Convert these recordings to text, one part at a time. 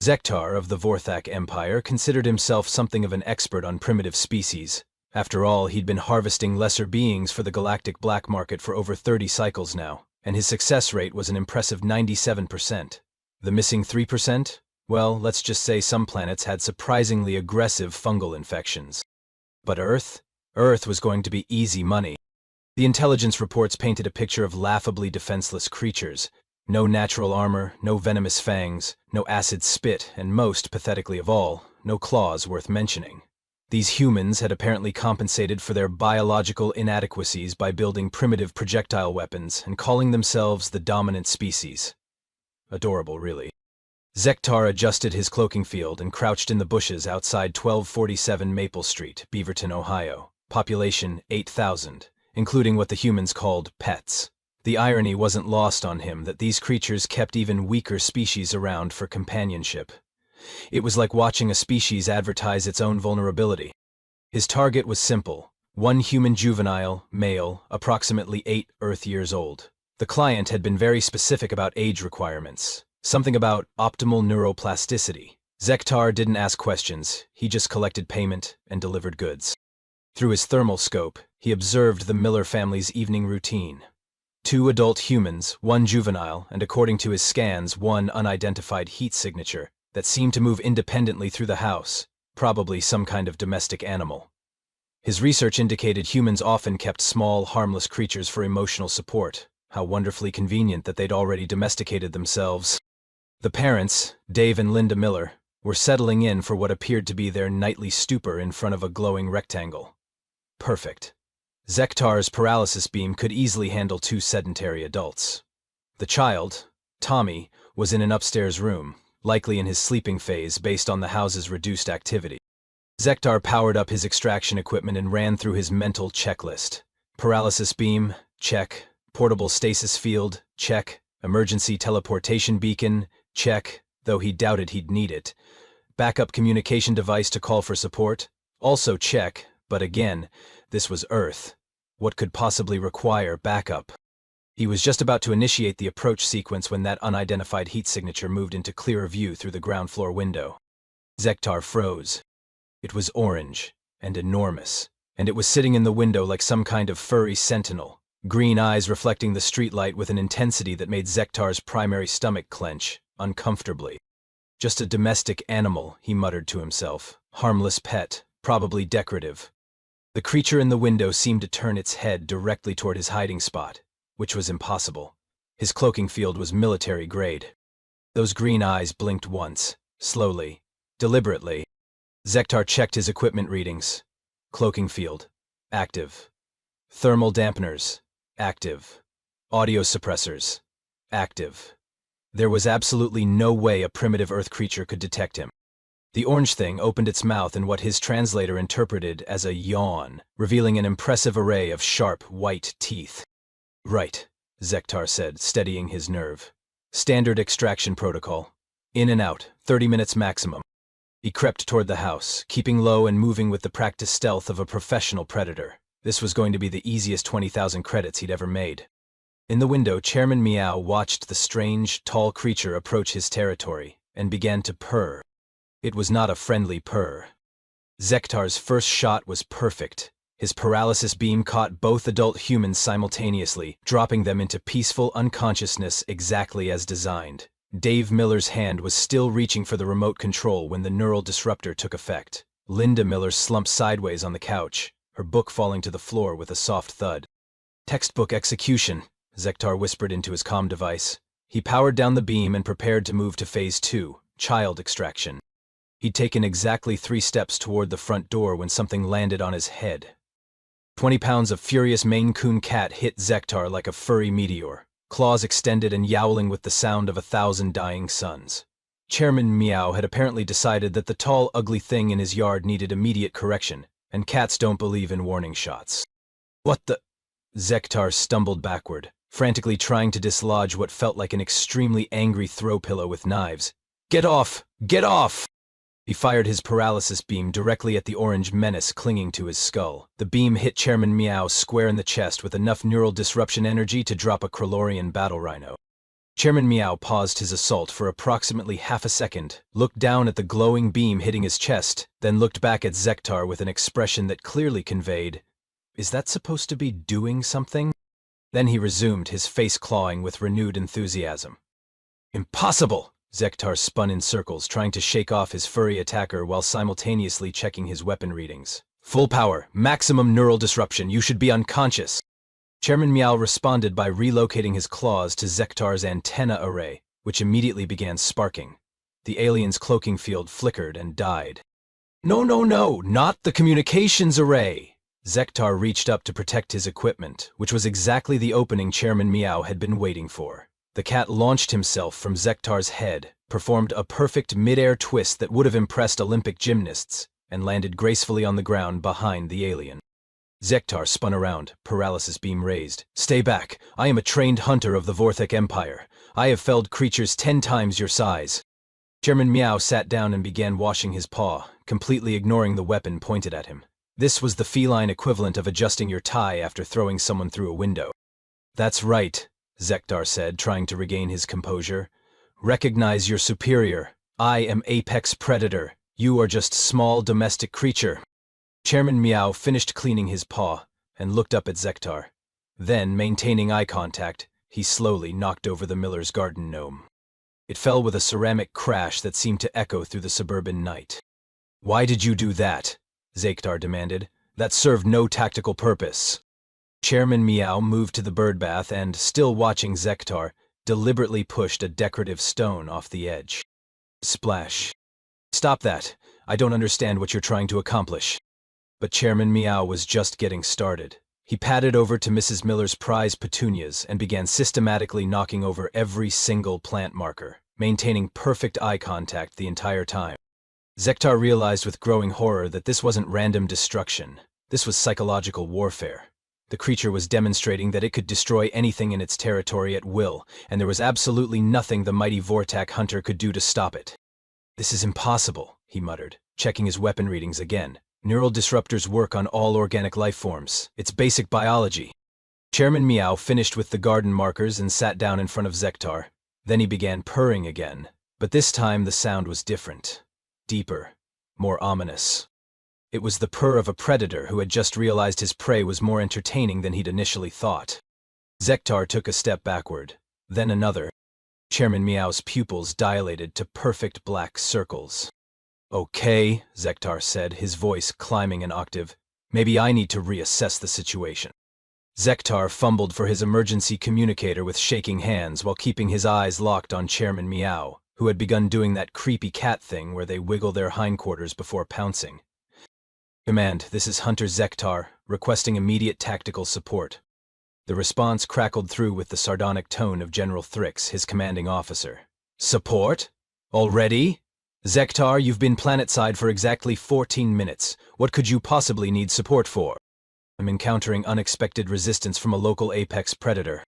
Zektar of the Vorthak Empire considered himself something of an expert on primitive species. After all, he'd been harvesting lesser beings for the galactic black market for over 30 cycles now, and his success rate was an impressive 97%. The missing 3%? Well, let's just say some planets had surprisingly aggressive fungal infections. But Earth? Earth was going to be easy money. The intelligence reports painted a picture of laughably defenseless creatures. No natural armor, no venomous fangs, no acid spit, and most pathetically of all, no claws worth mentioning. These humans had apparently compensated for their biological inadequacies by building primitive projectile weapons and calling themselves the dominant species. Adorable, really. Zektar adjusted his cloaking field and crouched in the bushes outside 1247 Maple Street, Beaverton, Ohio. Population 8,000, including what the humans called pets. The irony wasn't lost on him that these creatures kept even weaker species around for companionship. It was like watching a species advertise its own vulnerability. His target was simple: one human juvenile, male, approximately 8 Earth years old. The client had been very specific about age requirements. Something about optimal neuroplasticity. Zektar didn't ask questions, he just collected payment and delivered goods. Through his thermal scope, he observed the Miller family's evening routine. 2 adult humans, 1 juvenile, and according to his scans, 1 unidentified heat signature that seemed to move independently through the house, probably some kind of domestic animal. His research indicated humans often kept small, harmless creatures for emotional support. How wonderfully convenient that they'd already domesticated themselves. The parents, Dave and Linda Miller, were settling in for what appeared to be their nightly stupor in front of a glowing rectangle. Perfect. Zektar's paralysis beam could easily handle 2 sedentary adults. The child, Tommy, was in an upstairs room, likely in his sleeping phase based on the house's reduced activity. Zektar powered up his extraction equipment and ran through his mental checklist. Paralysis beam, check. Portable stasis field, check. Emergency teleportation beacon, check, though he doubted he'd need it. Backup communication device to call for support, also check, but again, this was Earth. What could possibly require backup? He was just about to initiate the approach sequence when that unidentified heat signature moved into clearer view through the ground floor window. Zektar froze. It was orange and enormous, and it was sitting in the window like some kind of furry sentinel, green eyes reflecting the streetlight with an intensity that made Zektar's primary stomach clench, uncomfortably. Just a domestic animal, he muttered to himself. Harmless pet, probably decorative. The creature in the window seemed to turn its head directly toward his hiding spot, which was impossible. His cloaking field was military grade. Those green eyes blinked once, slowly, deliberately. Zektar checked his equipment readings. Cloaking field, active. Thermal dampeners, active. Audio suppressors, active. There was absolutely no way a primitive Earth creature could detect him. The orange thing opened its mouth in what his translator interpreted as a yawn, revealing an impressive array of sharp, white teeth. Right, Zektar said, steadying his nerve. Standard extraction protocol. In and out, 30 minutes maximum. He crept toward the house, keeping low and moving with the practiced stealth of a professional predator. This was going to be the easiest 20,000 credits he'd ever made. In the window, Chairman Meow watched the strange, tall creature approach his territory, and began to purr. It was not a friendly purr. Zektar's first shot was perfect. His paralysis beam caught both adult humans simultaneously, dropping them into peaceful unconsciousness exactly as designed. Dave Miller's hand was still reaching for the remote control when the neural disruptor took effect. Linda Miller slumped sideways on the couch, her book falling to the floor with a soft thud. Textbook execution, Zektar whispered into his comm device. He powered down the beam and prepared to move to Phase 2, child extraction. He'd taken exactly 3 steps toward the front door when something landed on his head. 20 pounds of furious Maine Coon cat hit Zektar like a furry meteor, claws extended and yowling with the sound of 1,000 dying suns. Chairman Meow had apparently decided that the tall, ugly thing in his yard needed immediate correction, and cats don't believe in warning shots. What the? Zektar stumbled backward, frantically trying to dislodge what felt like an extremely angry throw pillow with knives. Get off! Get off! He fired his paralysis beam directly at the orange menace clinging to his skull. The beam hit Chairman Meow square in the chest with enough neural disruption energy to drop a Krellorian battle rhino. Chairman Meow paused his assault for approximately half a second, looked down at the glowing beam hitting his chest, then looked back at Zektar with an expression that clearly conveyed, "Is that supposed to be doing something?" Then he resumed, his face clawing with renewed enthusiasm. "Impossible!" Zektar spun in circles, trying to shake off his furry attacker while simultaneously checking his weapon readings. "Full power, maximum neural disruption, you should be unconscious." Chairman Meow responded by relocating his claws to Zektar's antenna array, which immediately began sparking. The alien's cloaking field flickered and died. "No, no, no, not the communications array!" Zektar reached up to protect his equipment, which was exactly the opening Chairman Meow had been waiting for. The cat launched himself from Zektar's head, performed a perfect mid-air twist that would have impressed Olympic gymnasts, and landed gracefully on the ground behind the alien. Zektar spun around, paralysis beam raised. "Stay back. I am a trained hunter of the Vorthek Empire. I have felled creatures 10 times your size." Chairman Meow sat down and began washing his paw, completely ignoring the weapon pointed at him. This was the feline equivalent of adjusting your tie after throwing someone through a window. "That's right," Zektar said, trying to regain his composure. "Recognize your superior. I am Apex Predator. You are just small domestic creature." Chairman Meow finished cleaning his paw and looked up at Zektar. Then, maintaining eye contact, he slowly knocked over the Miller's garden gnome. It fell with a ceramic crash that seemed to echo through the suburban night. "Why did you do that?" Zektar demanded. "That served no tactical purpose." Chairman Meow moved to the birdbath and, still watching Zektar, deliberately pushed a decorative stone off the edge. Splash. "Stop that. I don't understand what you're trying to accomplish." But Chairman Meow was just getting started. He padded over to Mrs. Miller's prize petunias and began systematically knocking over every single plant marker, maintaining perfect eye contact the entire time. Zektar realized with growing horror that this wasn't random destruction. This was psychological warfare. The creature was demonstrating that it could destroy anything in its territory at will, and there was absolutely nothing the mighty Vortak hunter could do to stop it. "This is impossible," he muttered, checking his weapon readings again. "Neural disruptors work on all organic life forms. It's basic biology." Chairman Meow finished with the garden markers and sat down in front of Zektar. Then he began purring again, but this time the sound was different. Deeper, more ominous. It was the purr of a predator who had just realized his prey was more entertaining than he'd initially thought. Zektar took a step backward, then another. Chairman Meow's pupils dilated to perfect black circles. "Okay," Zektar said, his voice climbing an octave. "Maybe I need to reassess the situation." Zektar fumbled for his emergency communicator with shaking hands while keeping his eyes locked on Chairman Meow, who had begun doing that creepy cat thing where they wiggle their hindquarters before pouncing. "Command, this is Hunter Zektar, requesting immediate tactical support." The response crackled through with the sardonic tone of General Thrix, his commanding officer. "Support? Already? Zektar, you've been planetside for exactly 14 minutes. What could you possibly need support for?" "I'm encountering unexpected resistance from a local apex predator."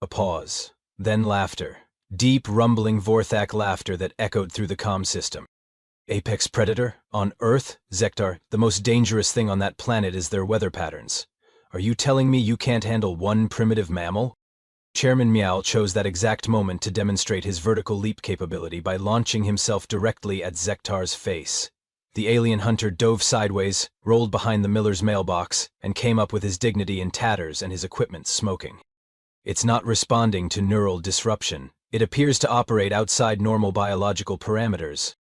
A pause, then laughter. Deep, rumbling Vorthak laughter that echoed through the comm system. "Apex predator? On Earth? Zektar, the most dangerous thing on that planet is their weather patterns. Are you telling me you can't handle one primitive mammal?" Chairman Meow chose that exact moment to demonstrate his vertical leap capability by launching himself directly at Zektar's face. The alien hunter dove sideways, rolled behind the Miller's mailbox, and came up with his dignity in tatters and his equipment smoking. "It's not responding to neural disruption. It appears to operate outside normal biological parameters."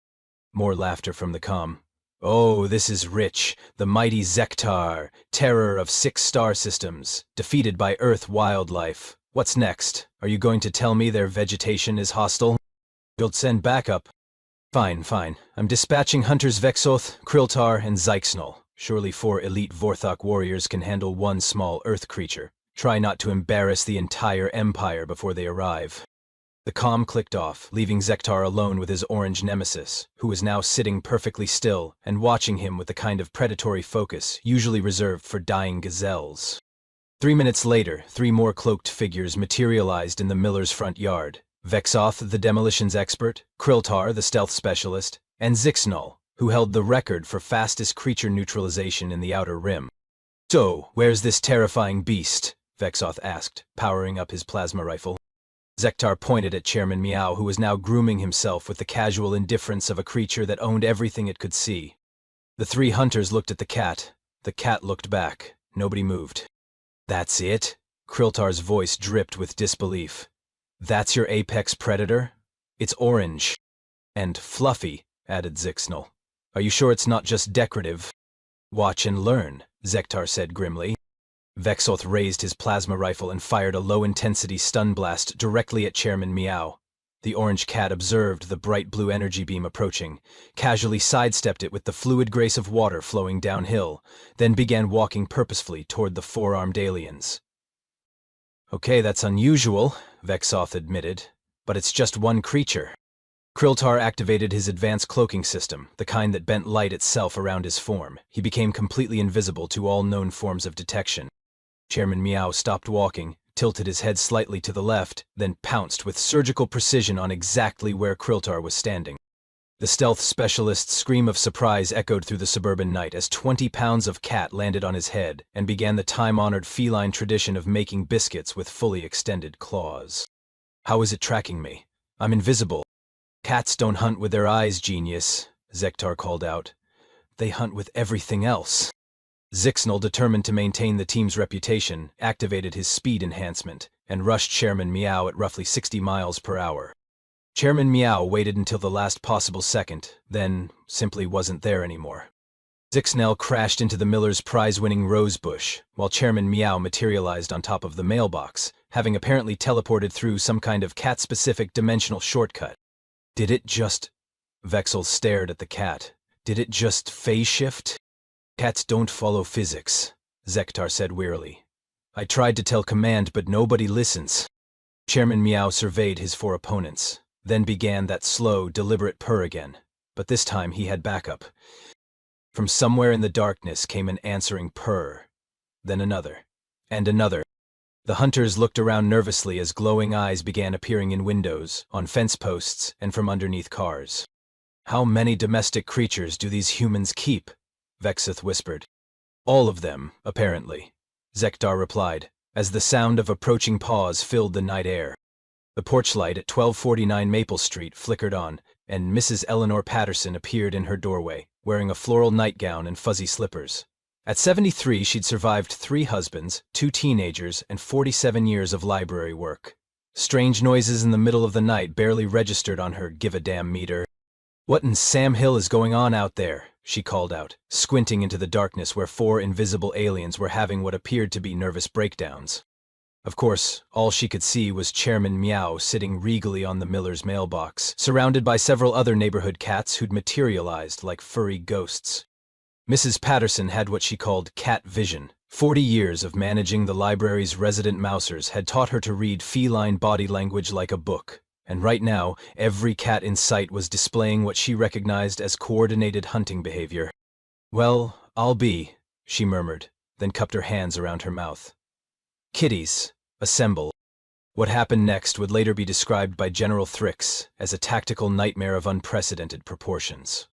More laughter from the comm. "Oh, this is rich. The mighty Zektar, terror of 6 star systems, defeated by Earth wildlife. What's next? Are you going to tell me their vegetation is hostile?" "You'll send backup." Fine. I'm dispatching Hunters Vexoth, Kriltar, and Zyxnol. Surely 4 elite Vorthok warriors can handle one small Earth creature. Try not to embarrass the entire Empire before they arrive." The comm clicked off, leaving Zektar alone with his orange nemesis, who was now sitting perfectly still and watching him with the kind of predatory focus usually reserved for dying gazelles. 3 minutes later, 3 more cloaked figures materialized in the Miller's front yard. Vexoth, the demolitions expert, Kriltar, the stealth specialist, and Zyxnol, who held the record for fastest creature neutralization in the Outer Rim. "So, where's this terrifying beast?" Vexoth asked, powering up his plasma rifle. Zektar pointed at Chairman Meow, who was now grooming himself with the casual indifference of a creature that owned everything it could see. The three hunters looked at the cat. The cat looked back. Nobody moved. "That's it?" Kriltar's voice dripped with disbelief. "That's your apex predator? It's orange. And fluffy," added Zixnal. "Are you sure it's not just decorative?" "Watch and learn," Zektar said grimly. Vexoth raised his plasma rifle and fired a low-intensity stun blast directly at Chairman Meow. The orange cat observed the bright blue energy beam approaching, casually sidestepped it with the fluid grace of water flowing downhill, then began walking purposefully toward the four-armed aliens. "Okay, that's unusual," Vexoth admitted, "but it's just one creature." Kriltar activated his advanced cloaking system, the kind that bent light itself around his form. He became completely invisible to all known forms of detection. Chairman Meow stopped walking, tilted his head slightly to the left, then pounced with surgical precision on exactly where Kriltar was standing. The stealth specialist's scream of surprise echoed through the suburban night as 20 pounds of cat landed on his head and began the time-honored feline tradition of making biscuits with fully extended claws. "How is it tracking me? I'm invisible." "Cats don't hunt with their eyes, genius," Zektar called out. "They hunt with everything else." Zixnal, determined to maintain the team's reputation, activated his speed enhancement and rushed Chairman Meow at roughly 60 miles per hour. Chairman Meow waited until the last possible second, then simply wasn't there anymore. Zixnal crashed into the miller's prize-winning rose bush, while Chairman Meow materialized on top of the mailbox, having apparently teleported through some kind of cat-specific dimensional shortcut. "Did it just—" Vexel stared at the cat. "Did it just phase shift?" "Cats don't follow physics," Zektar said wearily. "I tried to tell Command, but nobody listens." Chairman Meow surveyed his four opponents, then began that slow, deliberate purr again, but this time he had backup. From somewhere in the darkness came an answering purr, then another, and another. The hunters looked around nervously as glowing eyes began appearing in windows, on fence posts, and from underneath cars. "How many domestic creatures do these humans keep?" Vexoth whispered. "All of them, apparently," Zektar replied, as the sound of approaching paws filled the night air. The porch light at 1249 Maple Street flickered on, and Mrs. Eleanor Patterson appeared in her doorway, wearing a floral nightgown and fuzzy slippers. At 73, she'd survived 3 husbands, 2 teenagers, and 47 years of library work. Strange noises in the middle of the night barely registered on her give-a-damn meter. "What in Sam Hill is going on out there?" she called out, squinting into the darkness where 4 invisible aliens were having what appeared to be nervous breakdowns. Of course, all she could see was Chairman Meow sitting regally on the miller's mailbox, surrounded by several other neighborhood cats who'd materialized like furry ghosts. Mrs. Patterson had what she called cat vision. 40 years of managing the library's resident mousers had taught her to read feline body language like a book, and right now, every cat in sight was displaying what she recognized as coordinated hunting behavior. "Well, I'll be," she murmured, then cupped her hands around her mouth. "Kitties, assemble." What happened next would later be described by General Thrix as a tactical nightmare of unprecedented proportions.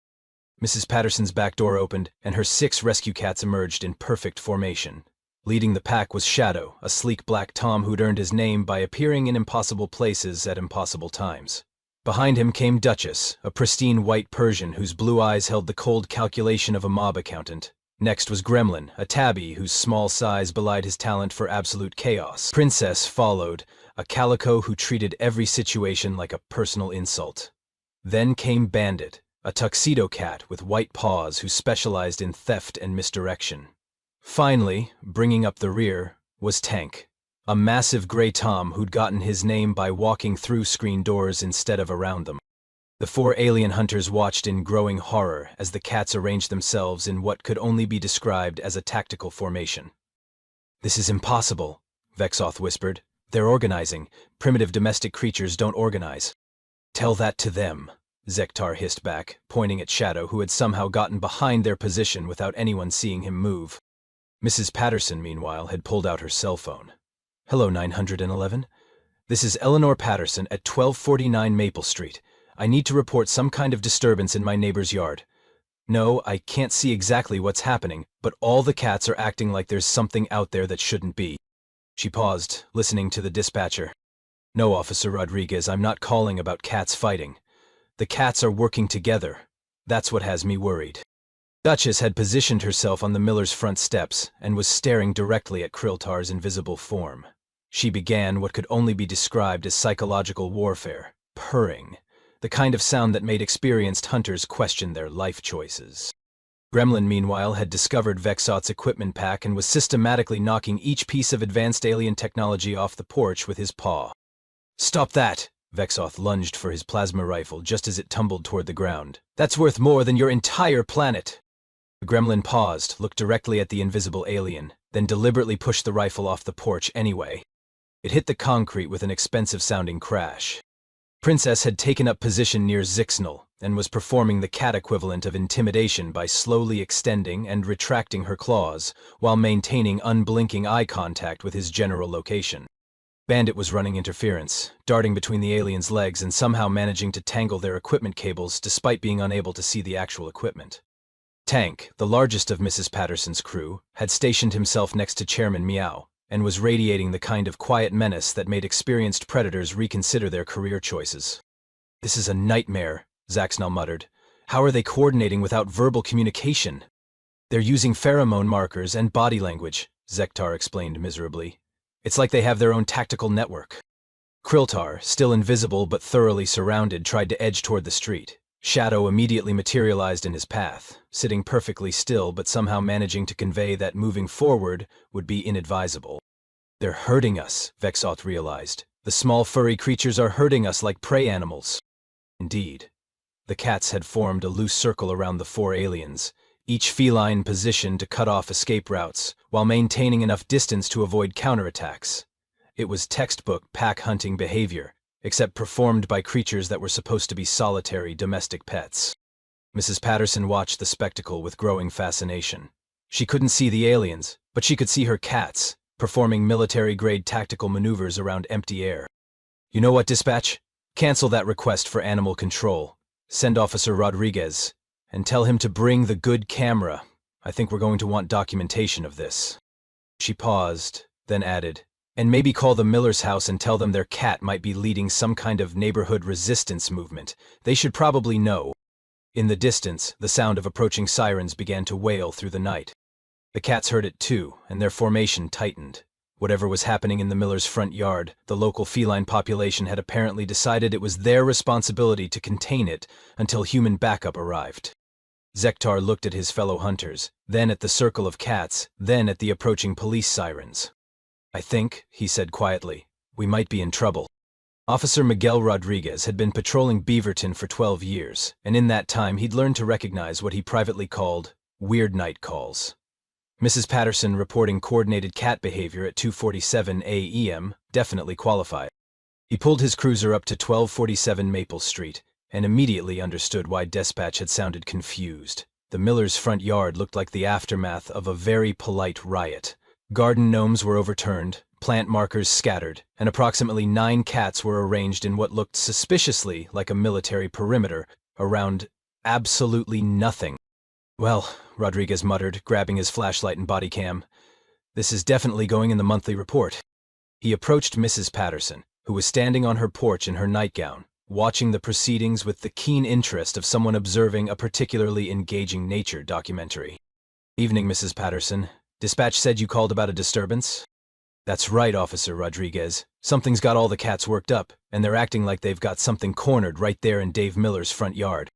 Mrs. Patterson's back door opened, and her 6 rescue cats emerged in perfect formation. Leading the pack was Shadow, a sleek black Tom who'd earned his name by appearing in impossible places at impossible times. Behind him came Duchess, a pristine white Persian whose blue eyes held the cold calculation of a mob accountant. Next was Gremlin, a tabby whose small size belied his talent for absolute chaos. Princess followed, a calico who treated every situation like a personal insult. Then came Bandit, a tuxedo cat with white paws who specialized in theft and misdirection. Finally, bringing up the rear, was Tank, a massive gray Tom who'd gotten his name by walking through screen doors instead of around them. The 4 alien hunters watched in growing horror as the cats arranged themselves in what could only be described as a tactical formation. "This is impossible," Vexoth whispered. "They're organizing. Primitive domestic creatures don't organize." "Tell that to them," Zektar hissed back, pointing at Shadow, who had somehow gotten behind their position without anyone seeing him move. Mrs. Patterson, meanwhile, had pulled out her cell phone. "Hello, 911. This is Eleanor Patterson at 1249 Maple Street. I need to report some kind of disturbance in my neighbor's yard. No, I can't see exactly what's happening, but all the cats are acting like there's something out there that shouldn't be." She paused, listening to the dispatcher. No, Officer Rodriguez, I'm not calling about cats fighting. The cats are working together. That's what has me worried. Duchess had positioned herself on the miller's front steps and was staring directly at Kriltar's invisible form. She began what could only be described as psychological warfare, purring, the kind of sound that made experienced hunters question their life choices. Gremlin, meanwhile, had discovered Vexot's equipment pack and was systematically knocking each piece of advanced alien technology off the porch with his paw. "Stop that!" Vexoth lunged for his plasma rifle just as it tumbled toward the ground. "That's worth more than your entire planet!" The gremlin paused, looked directly at the invisible alien, then deliberately pushed the rifle off the porch anyway. It hit the concrete with an expensive-sounding crash. Princess had taken up position near Zixnal and was performing the cat equivalent of intimidation by slowly extending and retracting her claws while maintaining unblinking eye contact with his general location. Bandit was running interference, darting between the aliens' legs and somehow managing to tangle their equipment cables despite being unable to see the actual equipment. Tank, the largest of Mrs. Patterson's crew, had stationed himself next to Chairman Meow and was radiating the kind of quiet menace that made experienced predators reconsider their career choices. "This is a nightmare," Zaxnal muttered. "How are they coordinating without verbal communication?" "They're using pheromone markers and body language," Zektar explained miserably. "It's like they have their own tactical network." Kriltar, still invisible but thoroughly surrounded, tried to edge toward the street. Shadow immediately materialized in his path, sitting perfectly still but somehow managing to convey that moving forward would be inadvisable. "They're hurting us," Vexoth realized. "The small furry creatures are hurting us like prey animals." Indeed. The cats had formed a loose circle around the four aliens, each feline positioned to cut off escape routes, while maintaining enough distance to avoid counterattacks. It was textbook pack-hunting behavior, except performed by creatures that were supposed to be solitary domestic pets. Mrs. Patterson watched the spectacle with growing fascination. She couldn't see the aliens, but she could see her cats, performing military-grade tactical maneuvers around empty air. "You know what, Dispatch? Cancel that request for animal control. Send Officer Rodriguez, and tell him to bring the good camera. I think we're going to want documentation of this." She paused, then added, "And maybe call the Miller's house and tell them their cat might be leading some kind of neighborhood resistance movement. They should probably know." In the distance, the sound of approaching sirens began to wail through the night. The cats heard it too, and their formation tightened. Whatever was happening in the Miller's front yard, the local feline population had apparently decided it was their responsibility to contain it until human backup arrived. Zektar looked at his fellow hunters, then at the circle of cats, then at the approaching police sirens. "I think," he said quietly, "we might be in trouble." Officer Miguel Rodriguez had been patrolling Beaverton for 12 years, and in that time he'd learned to recognize what he privately called weird night calls. Mrs. Patterson reporting coordinated cat behavior at 2:47 a.m. definitely qualified. He pulled his cruiser up to 1247 Maple Street and immediately understood why Dispatch had sounded confused. The Miller's front yard looked like the aftermath of a very polite riot. Garden gnomes were overturned, plant markers scattered, and approximately 9 cats were arranged in what looked suspiciously like a military perimeter around absolutely nothing. "Well," Rodriguez muttered, grabbing his flashlight and body cam, "this is definitely going in the monthly report." He approached Mrs. Patterson, who was standing on her porch in her nightgown, watching the proceedings with the keen interest of someone observing a particularly engaging nature documentary. "Evening, Mrs. Patterson. Dispatch said you called about a disturbance?" "That's right, Officer Rodriguez. Something's got all the cats worked up, and they're acting like they've got something cornered right there in Dave Miller's front yard."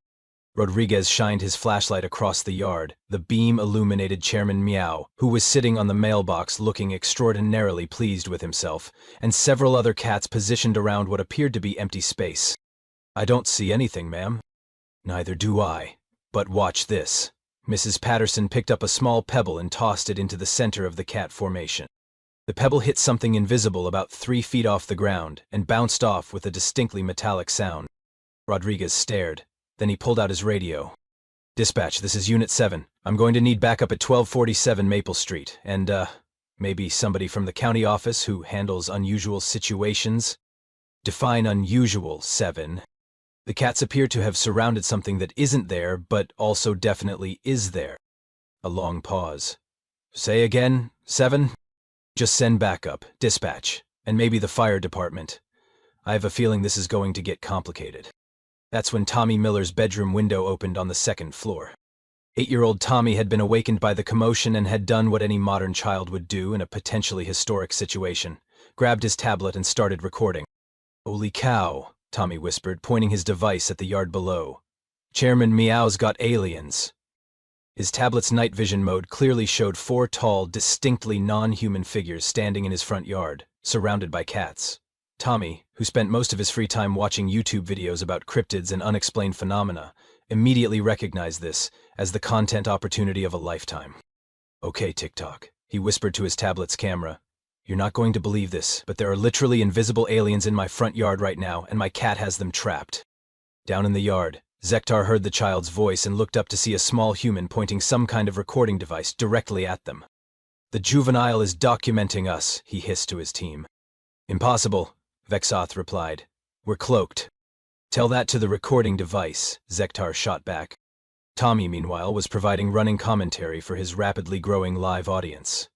Rodriguez shined his flashlight across the yard. The beam illuminated Chairman Meow, who was sitting on the mailbox looking extraordinarily pleased with himself, and several other cats positioned around what appeared to be empty space. "I don't see anything, ma'am." "Neither do I. But watch this." Mrs. Patterson picked up a small pebble and tossed it into the center of the cat formation. The pebble hit something invisible about 3 feet off the ground and bounced off with a distinctly metallic sound. Rodriguez stared. Then he pulled out his radio. "Dispatch, this is Unit 7. I'm going to need backup at 1247 Maple Street, and, maybe somebody from the county office who handles unusual situations." "Define unusual, 7. The cats appear to have surrounded something that isn't there, but also definitely is there." A long pause. "Say again, 7? "Just send backup, dispatch, and maybe the fire department. I have a feeling this is going to get complicated. That's when Tommy Miller's bedroom window opened on the second floor. 8-year-old Tommy had been awakened by the commotion and had done what any modern child would do in a potentially historic situation. Grabbed his tablet and started recording. "Holy cow," Tommy whispered, pointing his device at the yard below. "Chairman Meow's got aliens." His tablet's night vision mode clearly showed 4 tall, distinctly non-human figures standing in his front yard, surrounded by cats. Tommy, who spent most of his free time watching YouTube videos about cryptids and unexplained phenomena, immediately recognized this as the content opportunity of a lifetime. "Okay, TikTok," he whispered to his tablet's camera. "You're not going to believe this, but there are literally invisible aliens in my front yard right now, and my cat has them trapped." Down in the yard, Zektar heard the child's voice and looked up to see a small human pointing some kind of recording device directly at them. "The juvenile is documenting us," he hissed to his team. "Impossible," Vexoth replied. "We're cloaked." "Tell that to the recording device," Zektar shot back. Tommy, meanwhile, was providing running commentary for his rapidly growing live audience.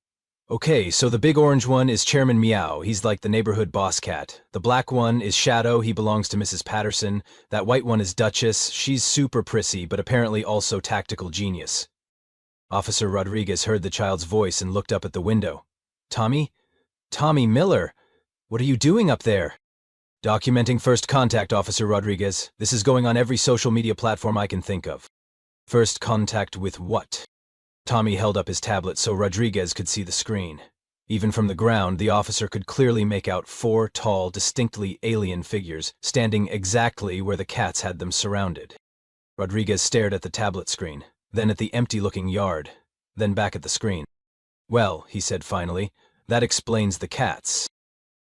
"Okay, so the big orange one is Chairman Meow, he's like the neighborhood boss cat. The black one is Shadow, he belongs to Mrs. Patterson. That white one is Duchess, she's super prissy, but apparently also tactical genius." Officer Rodriguez heard the child's voice and looked up at the window. "Tommy? Tommy Miller? What are you doing up there?" "Documenting first contact, Officer Rodriguez. This is going on every social media platform I can think of." "First contact with what?" Tommy held up his tablet so Rodriguez could see the screen. Even from the ground, the officer could clearly make out 4 tall, distinctly alien figures standing exactly where the cats had them surrounded. Rodriguez stared at the tablet screen, then at the empty-looking yard, then back at the screen. "Well," he said finally, "that explains the cats."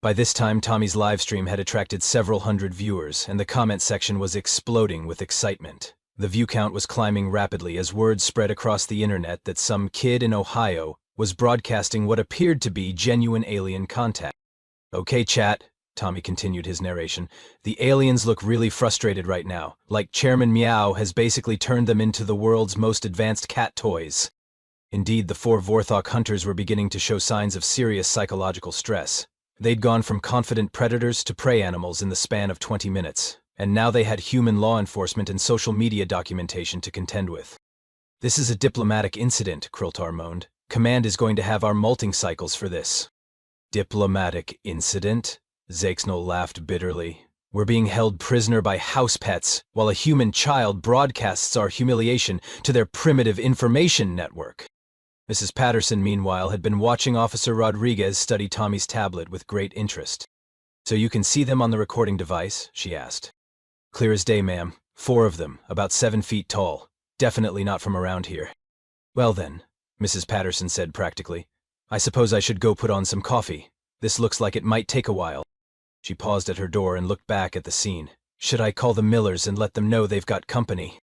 By this time, Tommy's livestream had attracted several hundred viewers, and the comment section was exploding with excitement. The view count was climbing rapidly as word spread across the internet that some kid in Ohio was broadcasting what appeared to be genuine alien contact. "Okay, chat," Tommy continued his narration, "the aliens look really frustrated right now, like Chairman Meow has basically turned them into the world's most advanced cat toys." Indeed, the 4 Vorthok hunters were beginning to show signs of serious psychological stress. They'd gone from confident predators to prey animals in the span of 20 minutes, and now they had human law enforcement and social media documentation to contend with. "This is a diplomatic incident," Kriltar moaned. "Command is going to have our molting cycles for this." "Diplomatic incident?" Zakesnol laughed bitterly. "We're being held prisoner by house pets, while a human child broadcasts our humiliation to their primitive information network." Mrs. Patterson, meanwhile, had been watching Officer Rodriguez study Tommy's tablet with great interest. "So you can see them on the recording device?" she asked. "Clear as day, ma'am. 4 of them, about 7 feet tall. Definitely not from around here." "Well then," Mrs. Patterson said practically, "I suppose I should go put on some coffee. This looks like it might take a while." She paused at her door and looked back at the scene. "Should I call the Millers and let them know they've got company?"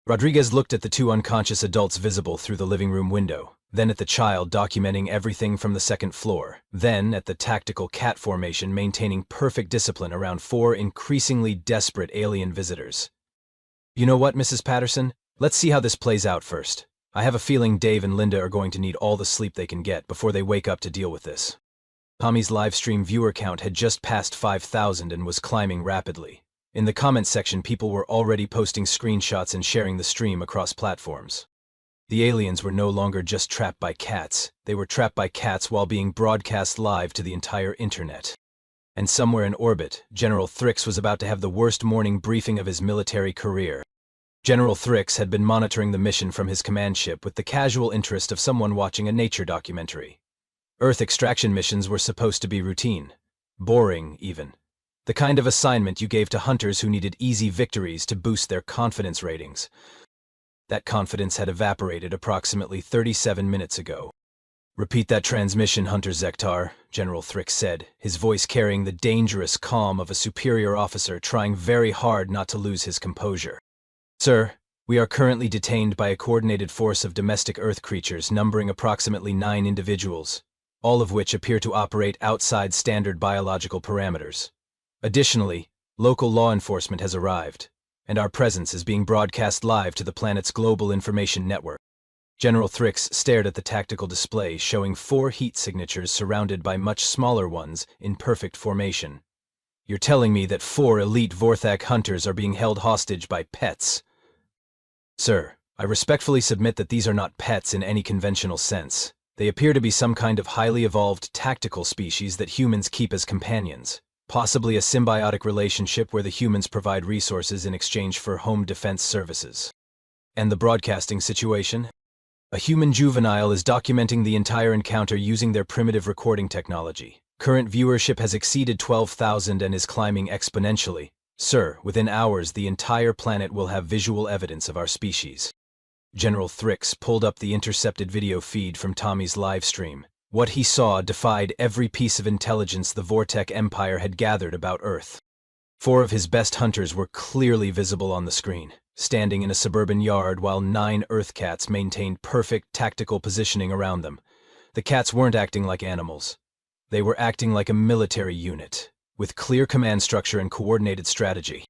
Rodriguez looked at the 2 unconscious adults visible through the living room window, then at the child documenting everything from the second floor, then at the tactical cat formation maintaining perfect discipline around 4 increasingly desperate alien visitors. "You know what, Mrs. Patterson? Let's see how this plays out first. I have a feeling Dave and Linda are going to need all the sleep they can get before they wake up to deal with this." Tommy's livestream viewer count had just passed 5,000 and was climbing rapidly. In the comments section, people were already posting screenshots and sharing the stream across platforms. The aliens were no longer just trapped by cats, they were trapped by cats while being broadcast live to the entire internet. And somewhere in orbit, General Thrix was about to have the worst morning briefing of his military career. General Thrix had been monitoring the mission from his command ship with the casual interest of someone watching a nature documentary. Earth extraction missions were supposed to be routine. Boring, even. The kind of assignment you gave to hunters who needed easy victories to boost their confidence ratings. That confidence had evaporated approximately 37 minutes ago. "Repeat that transmission, Hunter Zektar," General Thrix said, his voice carrying the dangerous calm of a superior officer trying very hard not to lose his composure. "Sir, we are currently detained by a coordinated force of domestic Earth creatures numbering approximately 9 individuals, all of which appear to operate outside standard biological parameters. Additionally, local law enforcement has arrived, and our presence is being broadcast live to the planet's global information network." General Thrix stared at the tactical display showing 4 heat signatures surrounded by much smaller ones in perfect formation. You're telling me that 4 elite Vorthak hunters are being held hostage by pets? Sir, I respectfully submit that these are not pets in any conventional sense. They appear to be some kind of highly evolved tactical species that humans keep as companions. Possibly a symbiotic relationship where the humans provide resources in exchange for home defense services. And the broadcasting situation? A human juvenile is documenting the entire encounter using their primitive recording technology. Current viewership has exceeded 12,000 and is climbing exponentially. Sir, within hours the entire planet will have visual evidence of our species. General Thrix pulled up the intercepted video feed from Tommy's live stream. What he saw defied every piece of intelligence the Vortek Empire had gathered about Earth. 4 of his best hunters were clearly visible on the screen, standing in a suburban yard while 9 Earth cats maintained perfect tactical positioning around them. The cats weren't acting like animals. They were acting like a military unit, with clear command structure and coordinated strategy.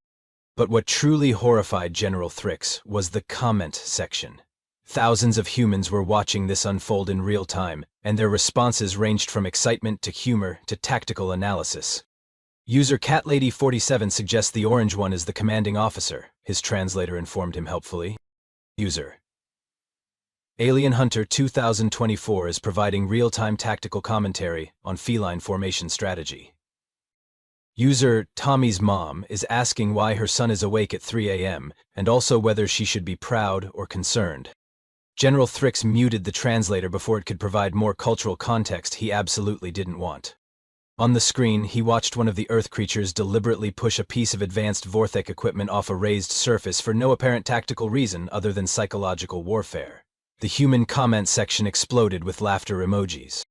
But what truly horrified General Thrix was the comment section. Thousands of humans were watching this unfold in real time, and their responses ranged from excitement to humor to tactical analysis. User CatLady47 suggests the orange one is the commanding officer, his translator informed him helpfully. User Alien Hunter 2024 is providing real-time tactical commentary on feline formation strategy. User Tommy's mom is asking why her son is awake at 3 a.m. and also whether she should be proud or concerned. General Thrix muted the translator before it could provide more cultural context he absolutely didn't want. On the screen, he watched one of the Earth creatures deliberately push a piece of advanced Vorthek equipment off a raised surface for no apparent tactical reason other than psychological warfare. The human comment section exploded with laughter emojis.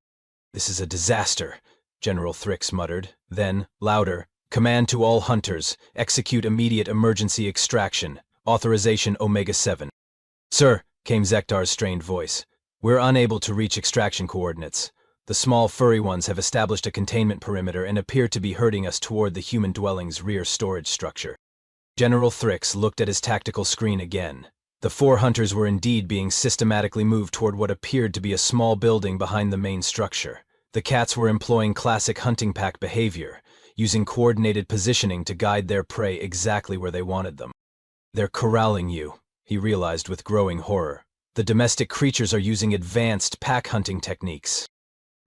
"This is a disaster," General Thrix muttered. Then, louder, "Command to all hunters, execute immediate emergency extraction. Authorization Omega-7. Sir," came Zektar's strained voice, "we're unable to reach extraction coordinates. The small furry ones have established a containment perimeter and appear to be herding us toward the human dwelling's rear storage structure." General Thrix looked at his tactical screen again. The 4 hunters were indeed being systematically moved toward what appeared to be a small building behind the main structure. The cats were employing classic hunting pack behavior, using coordinated positioning to guide their prey exactly where they wanted them. "They're corralling you," he realized with growing horror. "The domestic creatures are using advanced pack hunting techniques."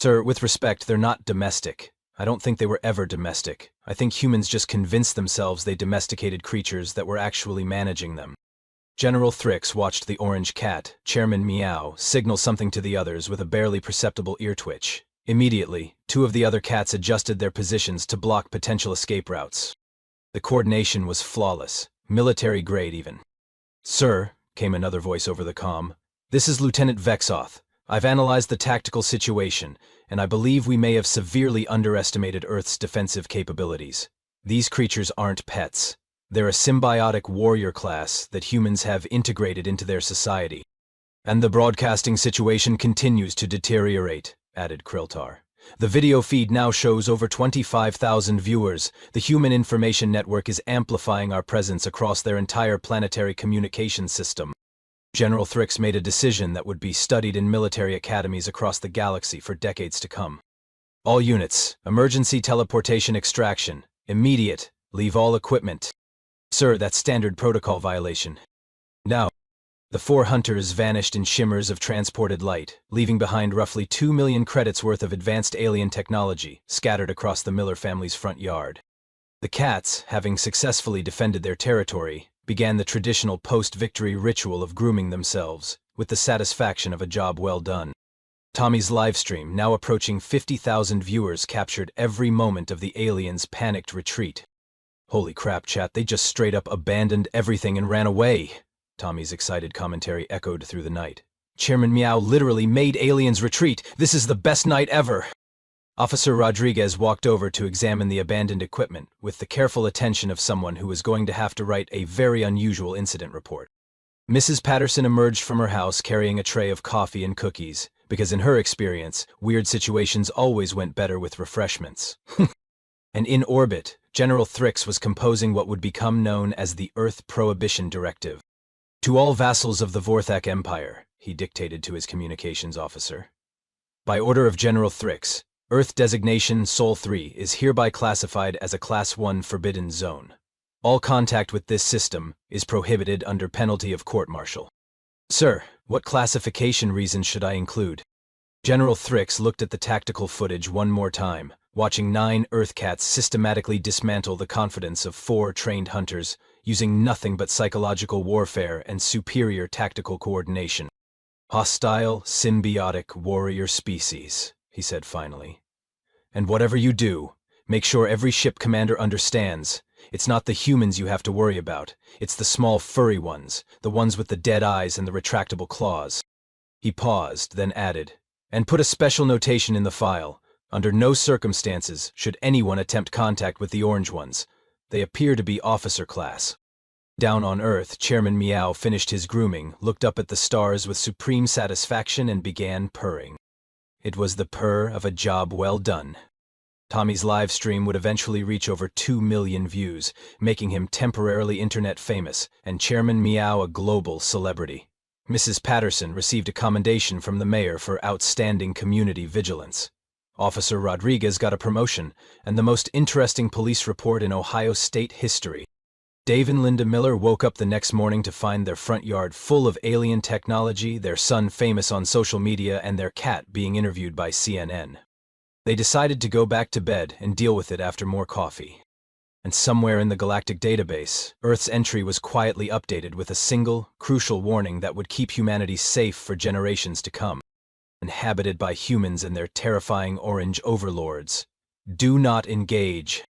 "Sir, with respect, they're not domestic. I don't think they were ever domestic. I think humans just convinced themselves they domesticated creatures that were actually managing them." General Thrix watched the orange cat, Chairman Meow, signal something to the others with a barely perceptible ear twitch. Immediately, 2 of the other cats adjusted their positions to block potential escape routes. The coordination was flawless, military-grade even. "Sir," came another voice over the comm, "this is Lieutenant Vexoth. I've analyzed the tactical situation, and I believe we may have severely underestimated Earth's defensive capabilities. These creatures aren't pets. They're a symbiotic warrior class that humans have integrated into their society." "And the broadcasting situation continues to deteriorate," added Kriltar. "The video feed now shows over 25,000 viewers. The Human Information Network is amplifying our presence across their entire planetary communication system." General Thrix made a decision that would be studied in military academies across the galaxy for decades to come. "All units, emergency teleportation extraction. Immediate. Leave all equipment." "Sir, that's standard protocol violation." Now, the 4 hunters vanished in shimmers of transported light, leaving behind roughly 2 million credits worth of advanced alien technology scattered across the Miller family's front yard. The cats, having successfully defended their territory, began the traditional post-victory ritual of grooming themselves, with the satisfaction of a job well done. Tommy's livestream, now approaching 50,000 viewers, captured every moment of the aliens' panicked retreat. "Holy crap, chat, they just straight up abandoned everything and ran away," Tommy's excited commentary echoed through the night. "Chairman Meow literally made aliens retreat. This is the best night ever." Officer Rodriguez walked over to examine the abandoned equipment with the careful attention of someone who was going to have to write a very unusual incident report. Mrs. Patterson emerged from her house carrying a tray of coffee and cookies, because in her experience, weird situations always went better with refreshments. And in orbit, General Thrix was composing what would become known as the Earth Prohibition Directive. "To all vassals of the Vorthak Empire," he dictated to his communications officer. "By order of General Thrix, Earth designation Sol 3 is hereby classified as a Class 1 forbidden zone. All contact with this system is prohibited under penalty of court-martial. Sir, what classification reasons should I include? General Thrix looked at the tactical footage one more time, watching 9 Earthcats systematically dismantle the confidence of 4 trained hunters, using nothing but psychological warfare and superior tactical coordination. Hostile, symbiotic warrior species, he said finally. And whatever you do, make sure every ship commander understands, it's not the humans you have to worry about, it's the small furry ones, the ones with the dead eyes and the retractable claws. He paused, then added, and put a special notation in the file. Under no circumstances should anyone attempt contact with the orange ones. They appear to be officer class. Down on Earth, Chairman Meow finished his grooming, looked up at the stars with supreme satisfaction and began purring. It was the purr of a job well done. Tommy's live stream would eventually reach over 2 million views, making him temporarily internet famous, and Chairman Meow a global celebrity. Mrs. Patterson received a commendation from the mayor for outstanding community vigilance. Officer Rodriguez got a promotion, and the most interesting police report in Ohio state history. Dave and Linda Miller woke up the next morning to find their front yard full of alien technology, their son famous on social media, and their cat being interviewed by CNN. They decided to go back to bed and deal with it after more coffee. And somewhere in the galactic database, Earth's entry was quietly updated with a single, crucial warning that would keep humanity safe for generations to come. Inhabited by humans and their terrifying orange overlords. Do not engage.